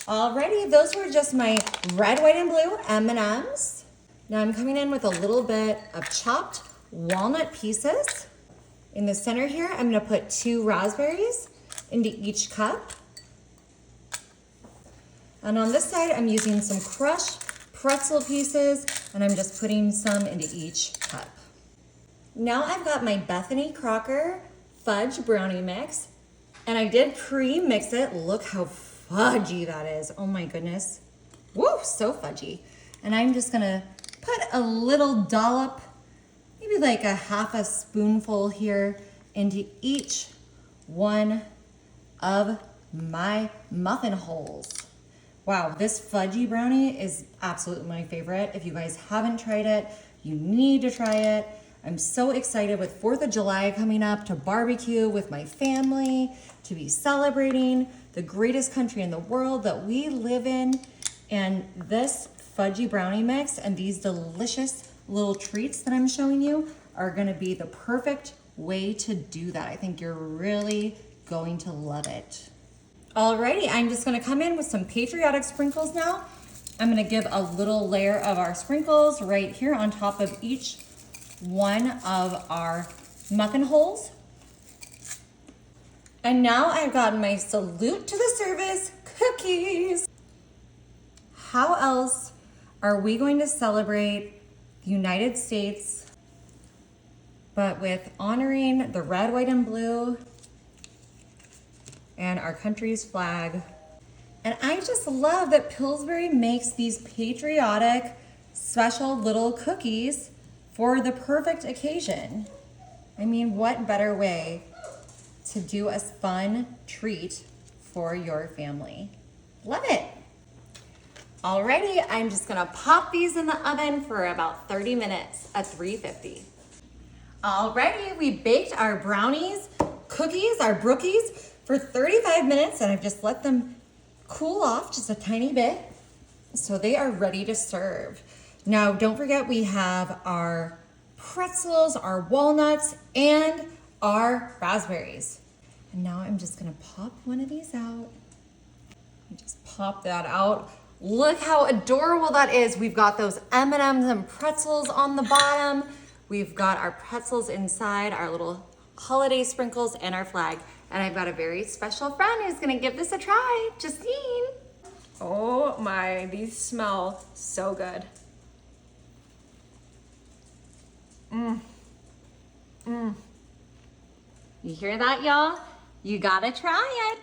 Alrighty, those were just my red, white, and blue M&Ms. Now I'm coming in with a little bit of chopped walnut pieces. In the center here, I'm gonna put 2 raspberries into each cup. And on this side, I'm using some crushed pretzel pieces, and I'm just putting some into each cup. Now I've got my Bethany Crocker fudge brownie mix, and I did pre-mix it. Look how fudgy that is. Oh my goodness. Woo, so fudgy. And I'm just gonna put a little dollop, maybe like a half a spoonful here, into each one of my muffin holes. Wow, this fudgy brownie is absolutely my favorite. If you guys haven't tried it, you need to try it. I'm so excited with 4th of July coming up to barbecue with my family, to be celebrating the greatest country in the world that we live in. And this fudgy brownie mix and these delicious little treats that I'm showing you are gonna be the perfect way to do that. I think you're really going to love it. Alrighty, I'm just gonna come in with some patriotic sprinkles now. I'm gonna give a little layer of our sprinkles right here on top of each one of our muffin holes. And now I've got my salute to the service cookies. How else are we going to celebrate the United States but with honoring the red, white, and blue and our country's flag? And I just love that Pillsbury makes these patriotic, special little cookies for the perfect occasion. I mean, what better way to do a fun treat for your family? Love it. Alrighty, I'm just gonna pop these in the oven for about 30 minutes at 350. Alrighty, we baked our brownies, cookies, our brookies for 35 minutes, and I've just let them cool off just a tiny bit so they are ready to serve. Now, don't forget we have our pretzels, our walnuts, and our raspberries. And now I'm just gonna pop one of these out. Just pop that out. Look how adorable that is. We've got those M&Ms and pretzels on the bottom. We've got our pretzels inside, our little holiday sprinkles, and our flag. And I've got a very special friend who's gonna give this a try, Justine. Oh my, these smell so good. You hear that, y'all? You gotta try it.